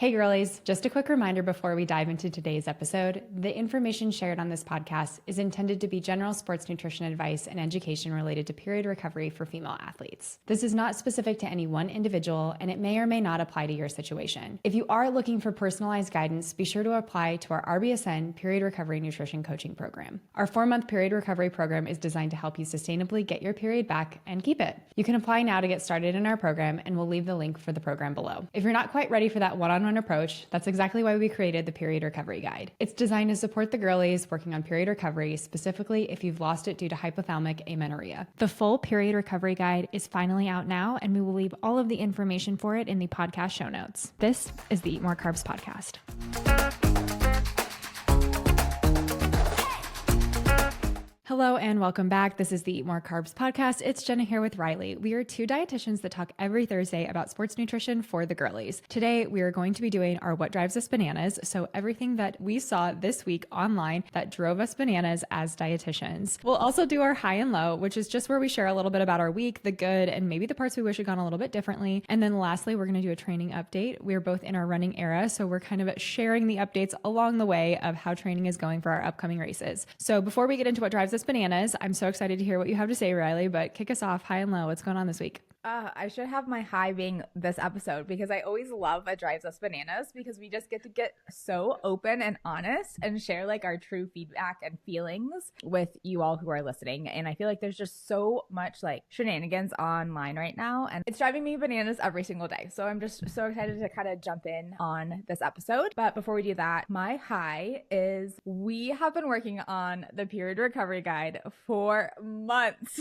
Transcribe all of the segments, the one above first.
Hey girlies, just a quick reminder before we dive into today's episode. The information shared on this podcast is intended to be general sports nutrition advice and education related to period recovery for female athletes. This is not specific to any one individual, and it may or may not apply to your situation. If you are looking for personalized guidance, be sure to apply to our RBSN Period Recovery Nutrition Coaching Program. Our 4-month period recovery program is designed to help you sustainably get your period back and keep it. You can apply now to get started in our program, and we'll leave the link for the program below. If you're not quite ready for that one-on-one approach, that's exactly why we created the Period Recovery Guide. It's designed to support the girlies working on period recovery, specifically if you've lost it due to hypothalamic amenorrhea. The full Period Recovery Guide is finally out now, and we will leave all of the information for it in the podcast show notes. This is the Eat More Carbs Podcast. Hello and welcome back. This is the Eat More Carbs Podcast. It's Jenna here with Reilly. We are two dietitians that talk every Thursday about sports nutrition for the girlies. Today, we are going to be doing our What Drives Us Bananas. So everything that we saw this week online that drove us bananas as dietitians. We'll also do our high and low, which is just where we share a little bit about our week, the good, and maybe the parts we wish had gone a little bit differently. And then lastly, we're going to do a training update. We're both in our running era, so we're kind of sharing the updates along the way of how training is going for our upcoming races. So before we get into what drives us bananas, I'm so excited to hear what you have to say, Reilly, but kick us off, high and low. What's going on this week? I should have my high being this episode because I always love what drives us bananas because we just get to get so open and honest and share like our true feedback and feelings with you all who are listening. And I feel like there's just so much like shenanigans online right now and it's driving me bananas every single day. So I'm just so excited to kind of jump in on this episode. But before we do that, my high is we have been working on the period recovery guide for months.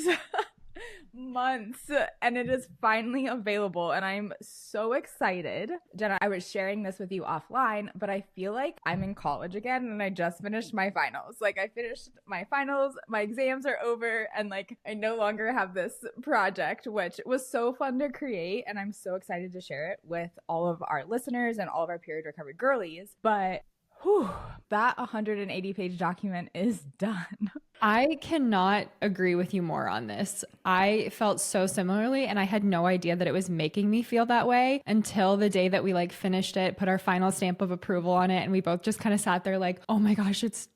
Months, and it is finally available and I'm so excited. Jenna, I was sharing this with you offline, but I feel like I'm in college again and I just finished my finals. Like I finished my finals, my exams are over, and like I no longer have this project, which was so fun to create, and I'm so excited to share it with all of our listeners and all of our period recovery girlies. But that 180-page document is done. I cannot agree with you more on this. I felt so similarly, and I had no idea that it was making me feel that way until the day that we like finished it, put our final stamp of approval on it, and we both just kind of sat there like, oh my gosh, it's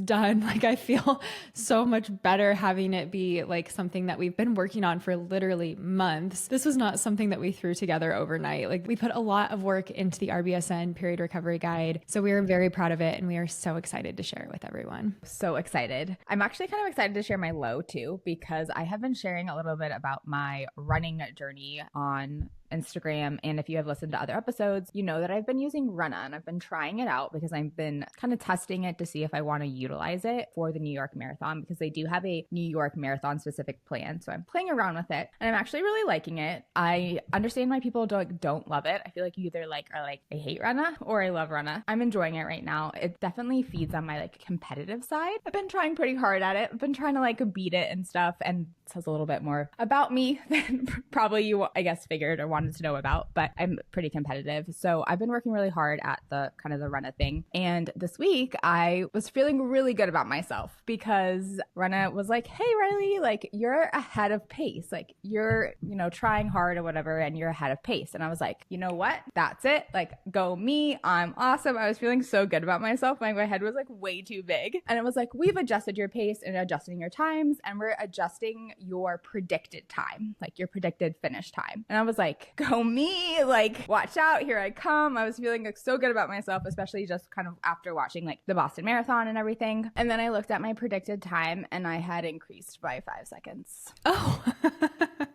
done. Like I feel so much better having it be like something that we've been working on for literally months. This was not something that we threw together overnight. Like we put a lot of work into the RBSN Period Recovery Guide. So we are very proud of it and we are so excited to share it with everyone. So excited. I'm actually kind of excited to share my low too, because I have been sharing a little bit about my running journey on Instagram. And if you have listened to other episodes, you know that I've been using Runna and I've been trying it out because I've been kind of testing it to see if I want to utilize it for the New York Marathon because they do have a New York Marathon specific plan. So I'm playing around with it and I'm actually really liking it. I understand why people don't love it. I feel like you either are like, I hate Runna or I love Runna. I'm enjoying it right now. It definitely feeds on my like competitive side. I've been trying pretty hard at it. I've been trying to like beat it and stuff, and it says a little bit more about me than probably you, I guess, figured or wanted to know about, but I'm pretty competitive. So I've been working really hard at the kind of the Runna thing. And this week I was feeling really good about myself because Runna was like, hey, Reilly, like you're ahead of pace. Like you're, trying hard or whatever, and you're ahead of pace. And I was like, you know what? That's it. Like go me. I'm awesome. I was feeling so good about myself. My head was like way too big. And it was like, we've adjusted your pace and adjusting your times, and we're adjusting your predicted time, like your predicted finish time. And I was like, go me, like watch out, here I come. I was feeling like so good about myself, especially just kind of after watching like the Boston Marathon and everything. And then I looked at my predicted time and I had increased by 5 seconds. Oh,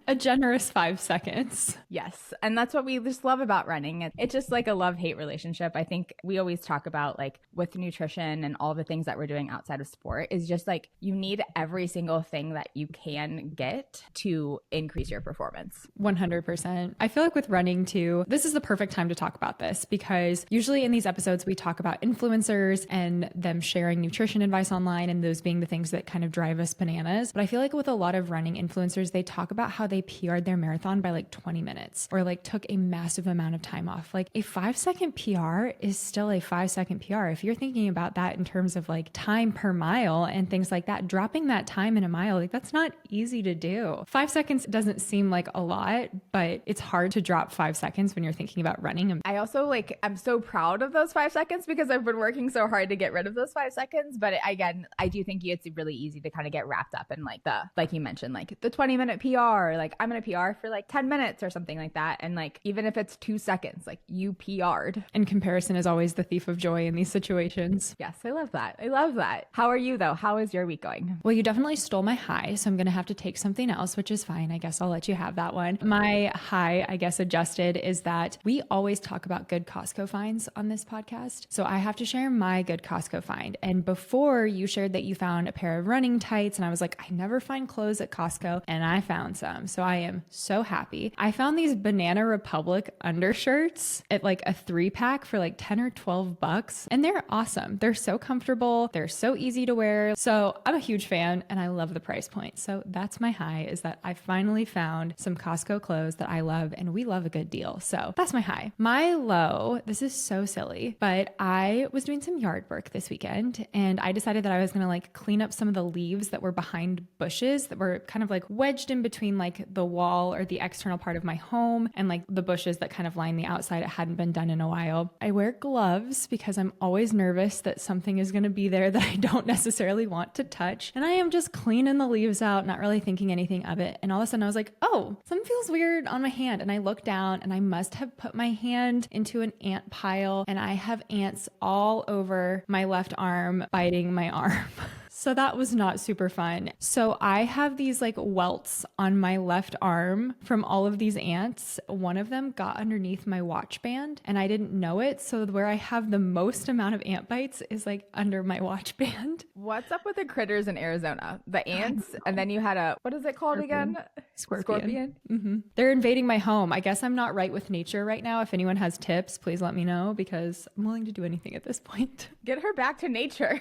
a generous 5 seconds. Yes. And that's what we just love about running. It's just like a love-hate relationship. I think we always talk about like with nutrition and all the things that we're doing outside of sport is just like you need every single thing that you can get to increase your performance. 100%. I feel like with running too, this is the perfect time to talk about this because usually in these episodes, we talk about influencers and them sharing nutrition advice online and those being the things that kind of drive us bananas. But I feel like with a lot of running influencers, they talk about how they they PR'd their marathon by like 20 minutes or like took a massive amount of time off. Like a 5-second PR is still a 5-second PR. If you're thinking about that in terms of like time per mile and things like that, dropping that time in a mile, like that's not easy to do. 5 seconds doesn't seem like a lot, but it's hard to drop 5 seconds when you're thinking about running. I also I'm so proud of those 5 seconds because I've been working so hard to get rid of those 5 seconds. But again, I do think it's really easy to kind of get wrapped up in like like you mentioned, like the 20-minute PR, like I'm going to PR for like 10 minutes or something like that. And like, even if it's 2 seconds, like you PR'd. And comparison is always the thief of joy in these situations. Yes, I love that. I love that. How are you though? How is your week going? Well, you definitely stole my high, so I'm going to have to take something else, which is fine. I guess I'll let you have that one. My high, I guess, adjusted is that we always talk about good Costco finds on this podcast. So I have to share my good Costco find. And before you shared that you found a pair of running tights, and I was like, I never find clothes at Costco, and I found some. So I am so happy. I found these Banana Republic undershirts at like a 3-pack for like 10 or 12 bucks. And they're awesome. They're so comfortable. They're so easy to wear. So I'm a huge fan and I love the price point. So that's my high, is that I finally found some Costco clothes that I love, and we love a good deal. So that's my high. My low, this is so silly, but I was doing some yard work this weekend and I decided that I was going to like clean up some of the leaves that were behind bushes that were kind of like wedged in between like the wall or the external part of my home and like the bushes that kind of line the outside. It hadn't been done in a while. I wear gloves because I'm always nervous that something is going to be there that I don't necessarily want to touch. And I am just cleaning the leaves out, not really thinking anything of it. And all of a sudden I was like, oh, something feels weird on my hand. And I looked down and I must have put my hand into an ant pile, and I have ants all over my left arm biting my arm. So that was not super fun. So I have these like welts on my left arm from all of these ants. One of them got underneath my watch band and I didn't know it. So where I have the most amount of ant bites is like under my watch band. What's up with the critters in Arizona? The ants, and then you had what is it called Scorpion. again? Scorpion. Mm-hmm. They're invading my home. I guess I'm not right with nature right now. If anyone has tips, please let me know, because I'm willing to do anything at this point. Get her back to nature.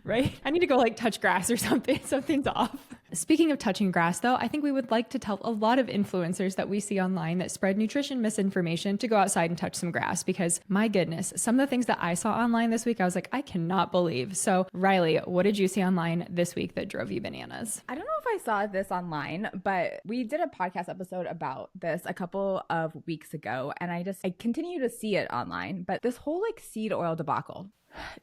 Right? I need to go like touch grass or something. Something's off. Speaking of touching grass though, I think we would like to tell a lot of influencers that we see online that spread nutrition misinformation to go outside and touch some grass, because my goodness, some of the things that I saw online this week, I was like, I cannot believe. So Reilly, what did you see online this week that drove you bananas? I don't know if I saw this online, but we did a podcast episode about this a couple of weeks ago, and I continue to see it online. But this whole like seed oil debacle,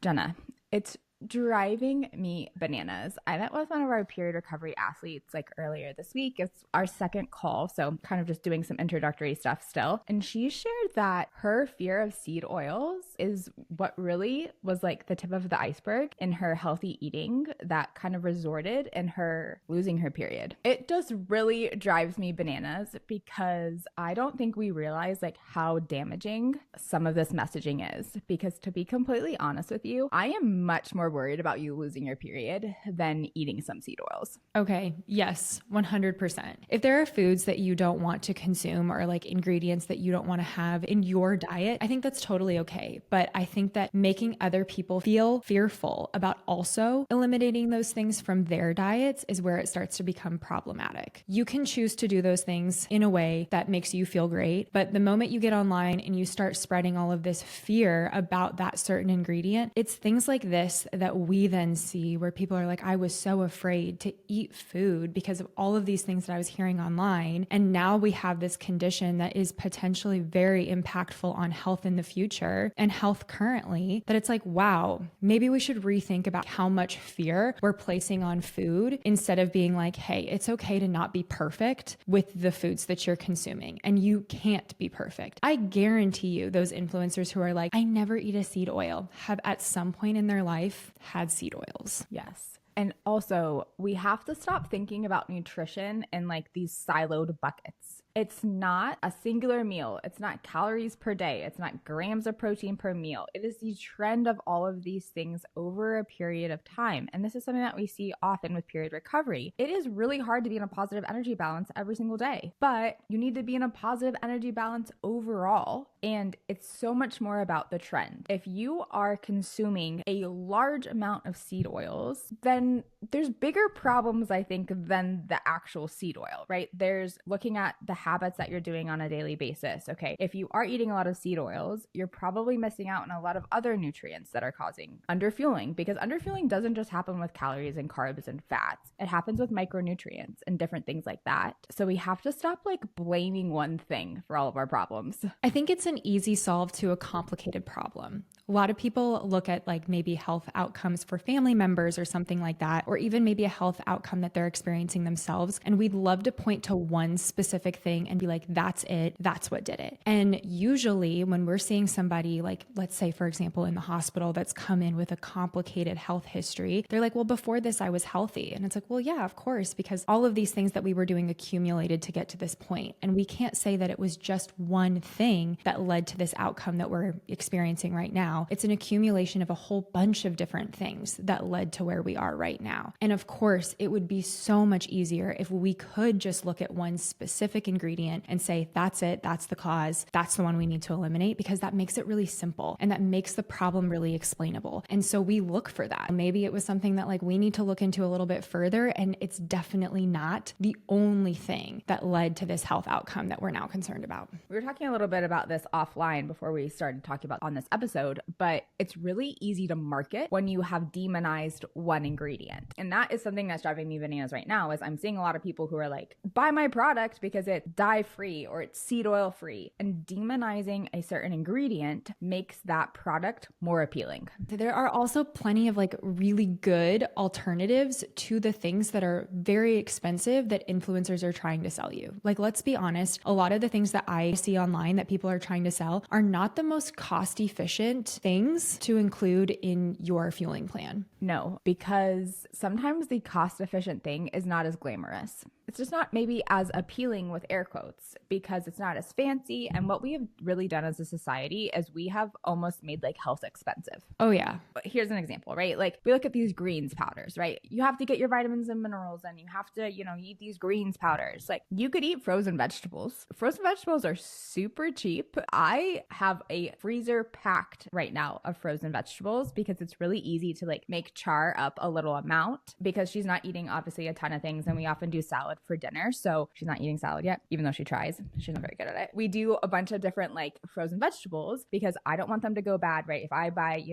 Jenna, it's driving me bananas. I met with one of our period recovery athletes like earlier this week. It's our second call, so kind of just doing some introductory stuff still. And she shared that her fear of seed oils is what really was like the tip of the iceberg in her healthy eating that kind of resorted in her losing her period. It just really drives me bananas because I don't think we realize like how damaging some of this messaging is. Because to be completely honest with you, I am much more worried about you losing your period than eating some seed oils. Okay. Yes. 100%. If there are foods that you don't want to consume or like ingredients that you don't want to have in your diet, I think that's totally okay. But I think that making other people feel fearful about also eliminating those things from their diets is where it starts to become problematic. You can choose to do those things in a way that makes you feel great. But the moment you get online and you start spreading all of this fear about that certain ingredient, it's things like this that we then see where people are like, I was so afraid to eat food because of all of these things that I was hearing online. And now we have this condition that is potentially very impactful on health in the future and health currently, that it's like, wow, maybe we should rethink about how much fear we're placing on food instead of being like, hey, it's okay to not be perfect with the foods that you're consuming. And you can't be perfect. I guarantee you those influencers who are like, I never eat a seed oil, have at some point in their life had seed oils. Yes. And also, we have to stop thinking about nutrition in like these siloed buckets. It's not a singular meal. It's not calories per day. It's not grams of protein per meal. It is the trend of all of these things over a period of time. And this is something that we see often with period recovery. It is really hard to be in a positive energy balance every single day, but you need to be in a positive energy balance overall. And it's so much more about the trend. If you are consuming a large amount of seed oils, then there's bigger problems, I think, than the actual seed oil, right? There's looking at the habits that you're doing on a daily basis. Okay, if you are eating a lot of seed oils, you're probably missing out on a lot of other nutrients that are causing underfueling, because underfueling doesn't just happen with calories and carbs and fats. It happens with micronutrients and different things like that. So we have to stop blaming one thing for all of our problems. I think it's an easy solve to a complicated problem. A lot of people look at maybe health outcomes for family members or something like that, or even maybe a health outcome that they're experiencing themselves. And we'd love to point to one specific thing and be like, that's it, that's what did it. And usually when we're seeing somebody let's say, for example, in the hospital that's come in with a complicated health history, they're like, well, before this, I was healthy. And it's like, well, yeah, of course, because all of these things that we were doing accumulated to get to this point. And we can't say that it was just one thing that led to this outcome that we're experiencing right now. It's an accumulation of a whole bunch of different things that led to where we are right now. And of course, it would be so much easier if we could just look at one specific ingredient and say, that's it, that's the cause, that's the one we need to eliminate, because that makes it really simple and that makes the problem really explainable. And so we look for that. Maybe it was something that we need to look into a little bit further, and it's definitely not the only thing that led to this health outcome that we're now concerned about. We were talking a little bit about this offline before we started talking about on this episode, but it's really easy to market when you have demonized one ingredient. And that is something that's driving me bananas right now, is I'm seeing a lot of people who are like, buy my product because it's dye-free or it's seed oil-free. And demonizing a certain ingredient makes that product more appealing. There are also plenty of really good alternatives to the things that are very expensive that influencers are trying to sell you. Let's be honest, a lot of the things that I see online that people are trying to sell are not the most cost-efficient things to include in your fueling plan. No, because sometimes the cost-efficient thing is not as glamorous. It's just not maybe as appealing with air quotes because it's not as fancy. And what we have really done as a society is we have almost made health expensive. Oh yeah. But here's an example, right? We look at these greens powders, right? You have to get your vitamins and minerals and you have to, eat these greens powders. You could eat frozen vegetables. Frozen vegetables are super cheap. I have a freezer packed right now of frozen vegetables because it's really easy to make char up a little amount, because she's not eating obviously a ton of things, and we often do salad for dinner. So she's not eating salad yet, even though she tries. She's not very good at it. We do a bunch of different frozen vegetables because I don't want them to go bad, right? If I buy,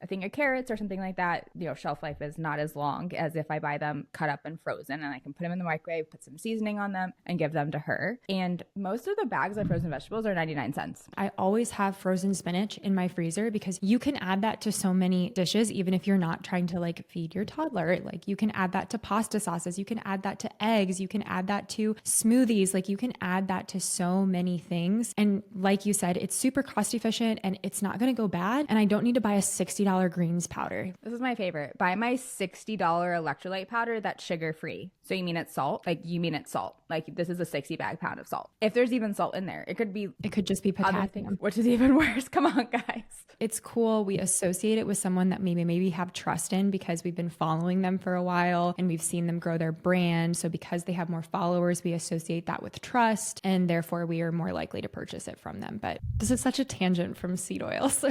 a thing of carrots or something like that, shelf life is not as long as if I buy them cut up and frozen, and I can put them in the microwave, put some seasoning on them and give them to her. And most of the bags of frozen vegetables are 99 cents. I always have frozen spinach in my freezer because you can add that to so many dishes, even if you're not trying to feed your toddler. You can add that to pasta sauces, you can add that to eggs, you can add that to smoothies, you can add that to so many things. And like you said, it's super cost efficient and it's not going to go bad. And I don't need to buy a $60 greens powder. This is my favorite. Buy my $60 electrolyte powder that's sugar free. So you mean it's salt? You mean it's salt. This is a 60 bag pound of salt. If there's even salt in there, it could just be potassium, which is even worse. Come on, guys. It's cool. We associate it with someone that maybe have trust in because we've been following them for a while and we've seen them grow their brand. So because they have more followers, we associate that with trust, and therefore we are more likely to purchase it from them. But this is such a tangent from seed oils.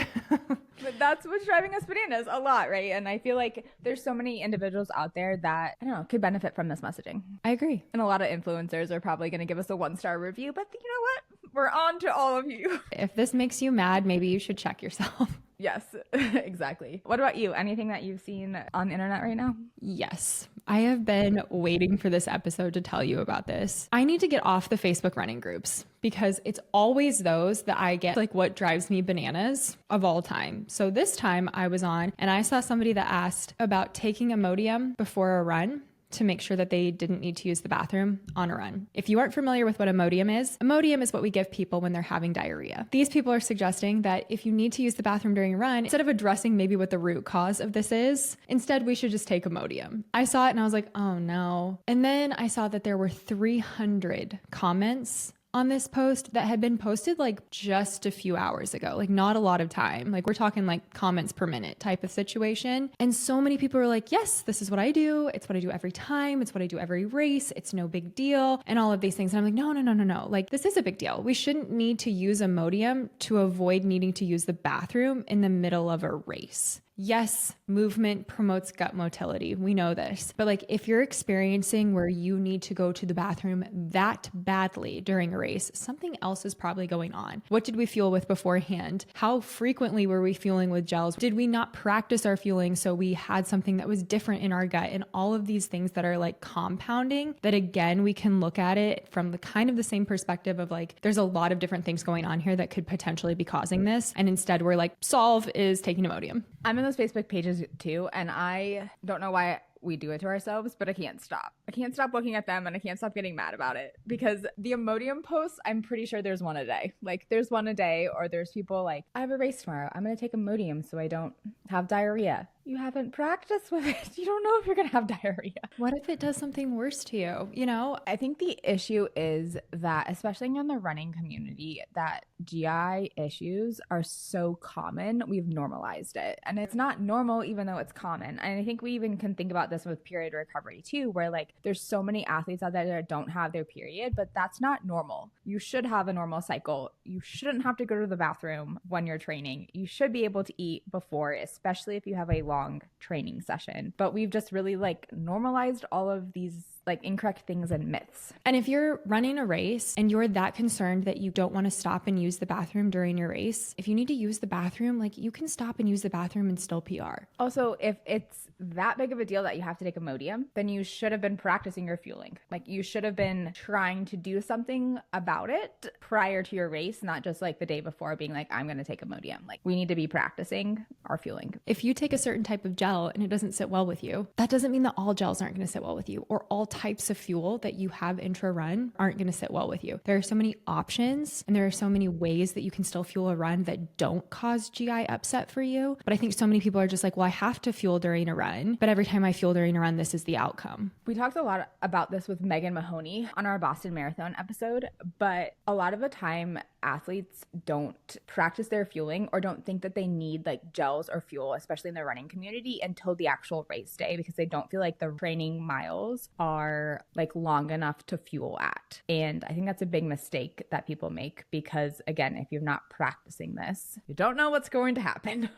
But that's what's driving us bananas a lot, right? And I feel there's so many individuals out there that, could benefit from this messaging. I agree. And a lot of influencers are probably going to give us a 1-star review, but you know what? We're on to all of you. If this makes you mad, maybe you should check yourself. Yes, exactly. What about you? Anything that you've seen on the internet right now? Yes. I have been waiting for this episode to tell you about this. I need to get off the Facebook running groups because it's always those that I get what drives me bananas of all time. So this time I was on and I saw somebody that asked about taking Imodium before a run to make sure that they didn't need to use the bathroom on a run. If you aren't familiar with what Imodium is what we give people when they're having diarrhea. These people are suggesting that if you need to use the bathroom during a run, instead of addressing maybe what the root cause of this is, instead we should just take Imodium. I saw it and I was like, oh no. And then I saw that there were 300 comments on this post that had been posted like just a few hours ago, like not a lot of time. Like we're talking like comments per minute type of situation. And so many people were like, yes, this is what I do. It's what I do every time. It's what I do every race. It's no big deal. And all of these things. And I'm like, no. Like this is a big deal. We shouldn't need to use Imodium to avoid needing to use the bathroom in the middle of a race. Yes, movement promotes gut motility. We know this. But like if you're experiencing where you need to go to the bathroom that badly during a race, something else is probably going on. What did we fuel with beforehand? How frequently were we fueling with gels? Did we not practice our fueling so we had something that was different in our gut? And all of these things that are like compounding, that again, we can look at it from the kind of the same perspective of like, there's a lot of different things going on here that could potentially be causing this. And instead we're like, solve is taking Imodium. I'm in those Facebook pages too, and I don't know why we do it to ourselves, but I can't stop. I can't stop looking at them and I can't stop getting mad about it because the Imodium posts, I'm pretty sure there's one a day. Like there's one a day, or there's people like, I have a race tomorrow. I'm going to take Imodium so I don't have diarrhea. You haven't practiced with it. You don't know if you're going to have diarrhea. What if it does something worse to you? You know, I think the issue is that, especially in the running community, that GI issues are so common. We've normalized it. And it's not normal, even though it's common. And I think we even can think about this with period recovery too, where like there's so many athletes out there that don't have their period, but that's not normal. You should have a normal cycle. You shouldn't have to go to the bathroom when you're training. You should be able to eat before, especially if you have a long training session. But we've just really like normalized all of these like incorrect things and myths. And if you're running a race and you're that concerned that you don't want to stop and use the bathroom during your race, if you need to use the bathroom, like you can stop and use the bathroom and still PR. Also, if it's that big of a deal that you have to take Imodium, then you should have been practicing your fueling. Like you should have been trying to do something about it prior to your race, not just like the day before being like, I'm going to take Imodium. Like we need to be practicing our fueling. If you take a certain type of gel and it doesn't sit well with you, that doesn't mean that all gels aren't going to sit well with you, or all types of fuel that you have intra run aren't going to sit well with you. There are so many options and there are so many ways that you can still fuel a run that don't cause GI upset for you. But I think so many people are just like, well, I have to fuel during a run, but every time I fuel during a run, this is the outcome. We talked a lot about this with Megan Mahoney on our Boston Marathon episode, but a lot of the time athletes don't practice their fueling or don't think that they need like gels or fuel, especially in the running community, until the actual race day, because they don't feel like the training miles are like long enough to fuel at. And I think that's a big mistake that people make because, again, if you're not practicing this, you don't know what's going to happen.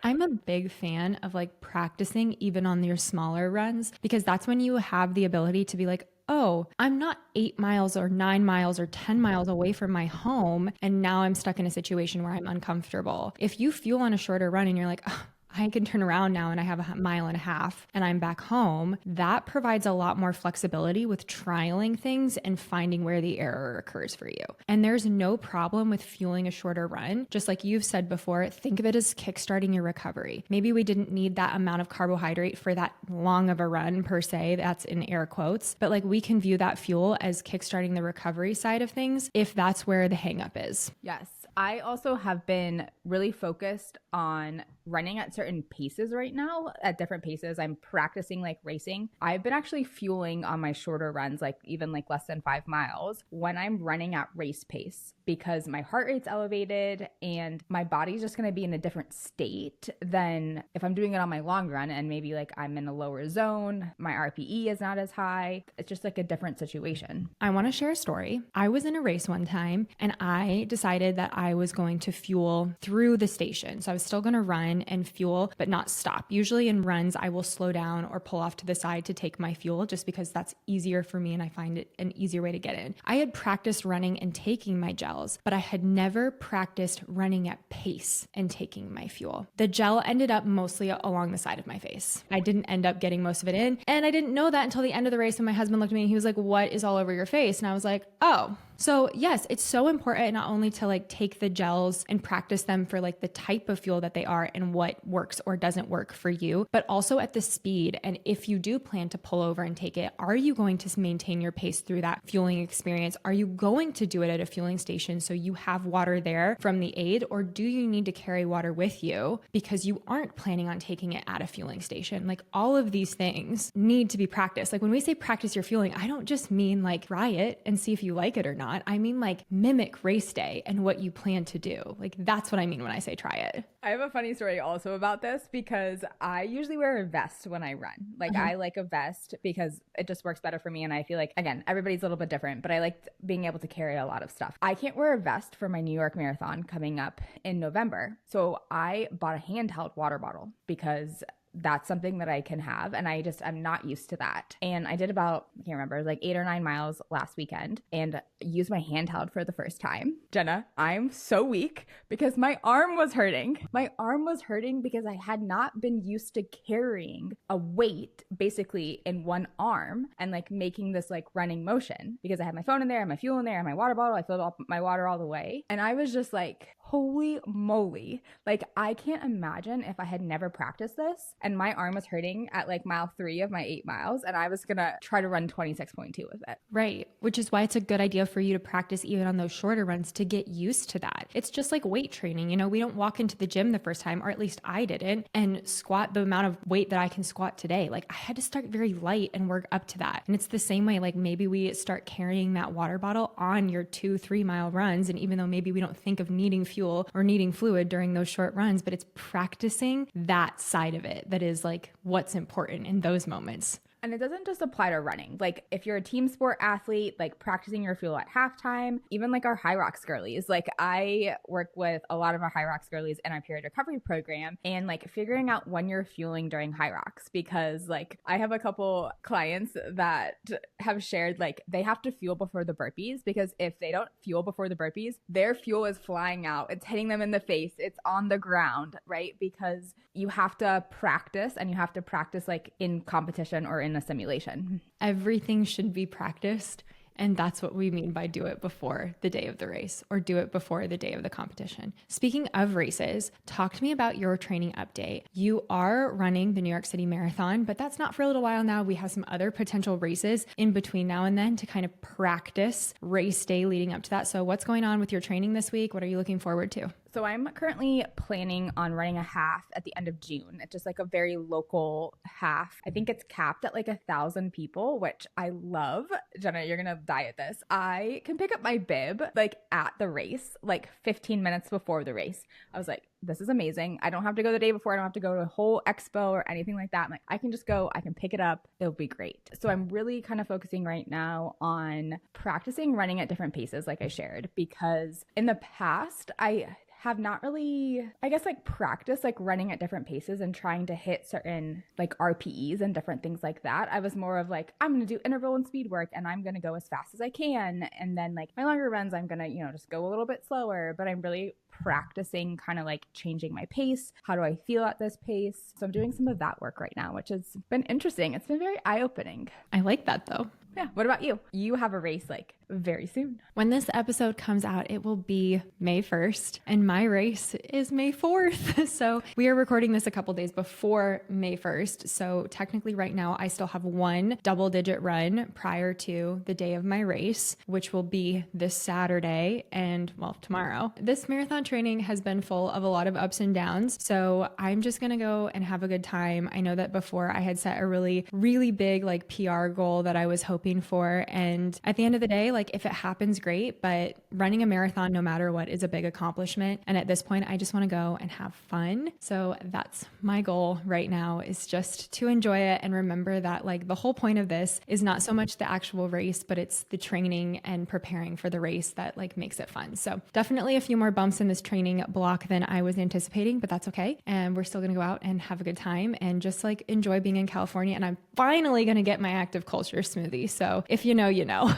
I'm a big fan of like practicing even on your smaller runs, because that's when you have the ability to be like, oh, I'm not 8 miles or 9 miles or 10 miles away from my home, and now I'm stuck in a situation where I'm uncomfortable. If you fuel on a shorter run and you're like, oh, I can turn around now and I have a mile and a half and I'm back home, that provides a lot more flexibility with trialing things and finding where the error occurs for you. And there's no problem with fueling a shorter run. Just like you've said before, think of it as kickstarting your recovery. Maybe we didn't need that amount of carbohydrate for that long of a run per se, that's in air quotes, but like we can view that fuel as kickstarting the recovery side of things if that's where the hang up is. Yes. I also have been really focused on running at certain paces right now, at different paces. I'm practicing like racing. I've been actually fueling on my shorter runs, like even like less than 5 miles, when I'm running at race pace, because my heart rate's elevated and my body's just going to be in a different state than if I'm doing it on my long run and maybe like I'm in a lower zone, my RPE is not as high. It's just like a different situation. I want to share a story. I was in a race one time and I decided that I was going to fuel through the station. So I was still going to run and fuel, but not stop. Usually in runs, I will slow down or pull off to the side to take my fuel just because that's easier for me and I find it an easier way to get in. I had practiced running and taking my gels, but I had never practiced running at pace and taking my fuel. The gel ended up mostly along the side of my face. I didn't end up getting most of it in. And I didn't know that until the end of the race when my husband looked at me and he was like, what is all over your face? And I was like, oh. So yes, it's so important not only to like take the gels and practice them for like the type of fuel that they are and what works or doesn't work for you, but also at the speed. And if you do plan to pull over and take it, are you going to maintain your pace through that fueling experience? Are you going to do it at a fueling station so you have water there from the aid, or do you need to carry water with you because you aren't planning on taking it at a fueling station? Like all of these things need to be practiced. Like when we say practice your fueling, I don't just mean like try it and see if you like it or not. not. I mean like mimic race day and what you plan to do. Like that's what I mean when I say try it. I have a funny story also about this because I usually wear a vest when I run. Like I like a vest because it just works better for me. And I feel like, again, everybody's a little bit different, but I like being able to carry a lot of stuff. I can't wear a vest for my New York Marathon coming up in November. So I bought a handheld water bottle because that's something that I can have. And I'm not used to that. And I did about, I can't remember, like 8 or 9 miles last weekend and used my handheld for the first time. Jenna, I'm so weak because my arm was hurting. My arm was hurting because I had not been used to carrying a weight basically in one arm and like making this like running motion because I had my phone in there and my fuel in there and my water bottle. I filled up my water all the way. And I was just like, holy moly. Like I can't imagine if I had never practiced this and my arm was hurting at like mile 3 of my 8 miles and I was gonna try to run 26.2 with it. Right. Which is why it's a good idea for you to practice even on those shorter runs to get used to that. It's just like weight training. You know, we don't walk into the gym the first time, or at least I didn't, and squat the amount of weight that I can squat today. Like I had to start very light and work up to that. And it's the same way, like maybe we start carrying that water bottle on your 2-3 mile runs. And even though maybe we don't think of needing fuel or needing fluid during those short runs, but it's practicing that side of it that is like what's important in those moments. And it doesn't just apply to running. Like if you're a team sport athlete, like practicing your fuel at halftime, even like our High Rocks girlies, like I work with a lot of our High Rocks girlies in our period recovery program and like figuring out when you're fueling during High Rocks, because like I have a couple clients that have shared like they have to fuel before the burpees because if they don't fuel before the burpees, their fuel is flying out. It's hitting them in the face. It's on the ground, right? Because you have to practice and you have to practice like in competition or in a simulation. Everything should be practiced. And that's what we mean by do it before the day of the race or do it before the day of the competition. Speaking of races, talk to me about your training update. You are running the New York City Marathon, but that's not for a little while now. We have some other potential races in between now and then to kind of practice race day leading up to that. So what's going on with your training this week? What are you looking forward to? So I'm currently planning on running a half at the end of June. It's just like a very local half. I think it's capped at like 1,000 people, which I love. Jenna, you're going to die at this. I can pick up my bib like at the race, like 15 minutes before the race. I was like, this is amazing. I don't have to go the day before. I don't have to go to a whole expo or anything like that. I'm like, I can just go, I can pick it up. It'll be great. So I'm really kind of focusing right now on practicing running at different paces, like I shared, because in the past, I have not really, I guess, like practiced like running at different paces and trying to hit certain like RPEs and different things like that. I was more of like, I'm going to do interval and speed work and I'm going to go as fast as I can. And then like my longer runs, I'm going to, just go a little bit slower, but I'm really practicing kind of like changing my pace. How do I feel at this pace? So I'm doing some of that work right now, which has been interesting. It's been very eye-opening. I like that though. Yeah. What about you? You have a race like very soon. When this episode comes out, it will be May 1st and my race is May 4th. So we are recording this a couple days before May 1st. So technically right now I still have one double-digit run prior to the day of my race, which will be this Saturday and tomorrow. This marathon training has been full of a lot of ups and downs. So I'm just going to go and have a good time. I know that before I had set a really, really big like PR goal that I was hoping for. And at the end of the day, like if it happens, great, but running a marathon, no matter what, is a big accomplishment. And at this point, I just want to go and have fun. So that's my goal right now, is just to enjoy it and remember that like the whole point of this is not so much the actual race, but it's the training and preparing for the race that like makes it fun. So definitely a few more bumps in this training block than I was anticipating, but that's okay. And we're still going to go out and have a good time and just like enjoy being in California. And I'm finally going to get my active culture smoothie. So if you know, you know.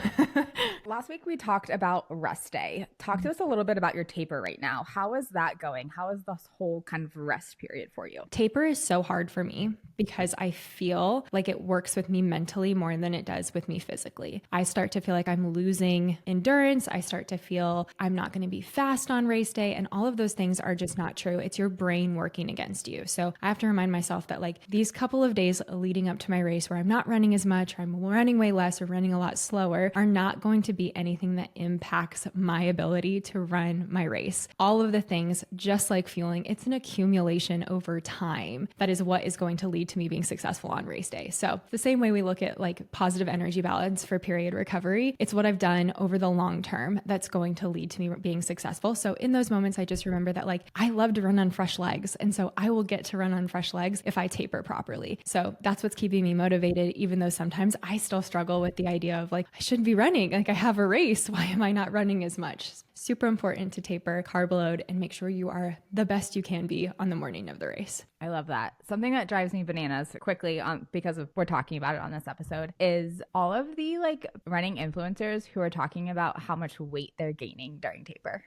Last week we talked about rest day. Talk to us a little bit about your taper right now. How is that going? How is this whole kind of rest period for you? Taper is so hard for me because I feel like it works with me mentally more than it does with me physically. I start to feel like I'm losing endurance. I start to feel I'm not going to be fast on race day. And all of those things are just not true. It's your brain working against you. So I have to remind myself that like these couple of days leading up to my race where I'm not running as much or I'm running way less or running a lot slower are not going going to be anything that impacts my ability to run my race. All of the things, just like fueling, it's an accumulation over time. That is what is going to lead to me being successful on race day. So the same way we look at like positive energy balance for period recovery, it's what I've done over the long term that's going to lead to me being successful. So in those moments, I just remember that like I love to run on fresh legs. And so I will get to run on fresh legs if I taper properly. So that's what's keeping me motivated, even though sometimes I still struggle with the idea of like, I shouldn't be running. Like I have a race. Why am I not running as much? Super important to taper, carb load, and make sure you are the best you can be on the morning of the race. I love that. Something that drives me bananas quickly because we're talking about it on this episode is all of the like running influencers who are talking about how much weight they're gaining during taper.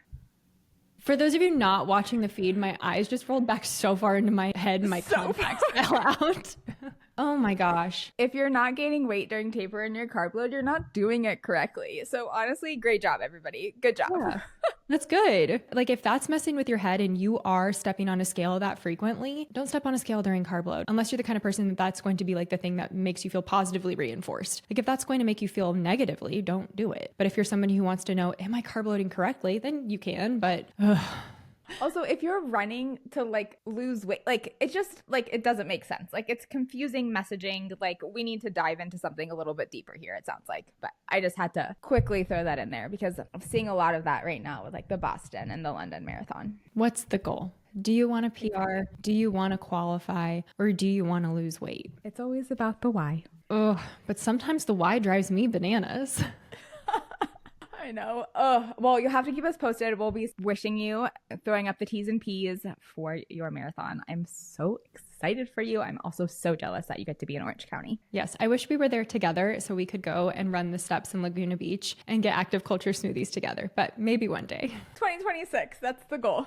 For those of you not watching the feed, my eyes just rolled back so far into my head and my contacts fell out. Oh my gosh. If you're not gaining weight during taper in your carb load, you're not doing it correctly. So honestly, great job, everybody. Good job. Yeah, that's good. Like if that's messing with your head and you are stepping on a scale that frequently, don't step on a scale during carb load unless you're the kind of person that's going to be like the thing that makes you feel positively reinforced. Like if that's going to make you feel negatively, don't do it. But if you're somebody who wants to know, am I carb loading correctly? Then you can, but Also, if you're running to like lose weight, like it's just like it doesn't make sense. Like it's confusing messaging. Like we need to dive into something a little bit deeper here, it sounds like. But I just had to quickly throw that in there because I'm seeing a lot of that right now with like the Boston and the London Marathon. what's the goal? Do you want to PR? Do you want to qualify? Or do you want to lose weight? It's always about the why. Oh, but sometimes the why drives me bananas. I know. Oh, well, you'll have to keep us posted. We'll be wishing you, throwing up the T's and P's for your marathon. I'm so excited for you. I'm also so jealous that you get to be in Orange County. Yes, I wish we were there together so we could go and run the steps in Laguna Beach and get active culture smoothies together, but maybe one day. 2026, that's the goal.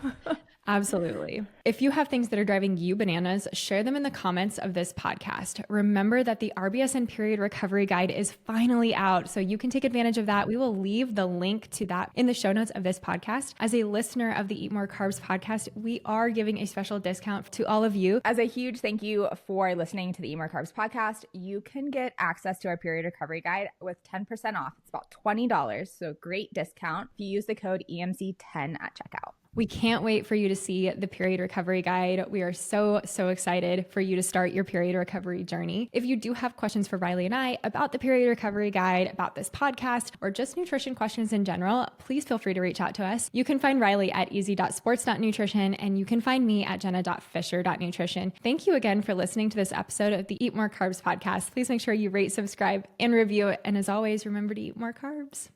Absolutely. If you have things that are driving you bananas, share them in the comments of this podcast. Remember that the RBSN Period Recovery Guide is finally out, so you can take advantage of that. We will leave the link to that in the show notes of this podcast. As a listener of the Eat More Carbs podcast, we are giving a special discount to all of you. As a huge thank you for listening to the Eat More Carbs podcast, you can get access to our Period Recovery Guide with 10% off. It's about $20, so great discount if you use the code EMC10 at checkout. We can't wait for you to see the Period Recovery Guide. We are so excited for you to start your period recovery journey. If you do have questions for Reilly and I about the Period Recovery Guide, about this podcast, or just nutrition questions in general, please feel free to reach out to us. You can find Reilly at easy.sports.nutrition, and you can find me at jenna.fisher.nutrition. Thank you again for listening to this episode of the Eat More Carbs podcast. Please make sure you rate, subscribe, and review it. And as always, remember to eat more carbs.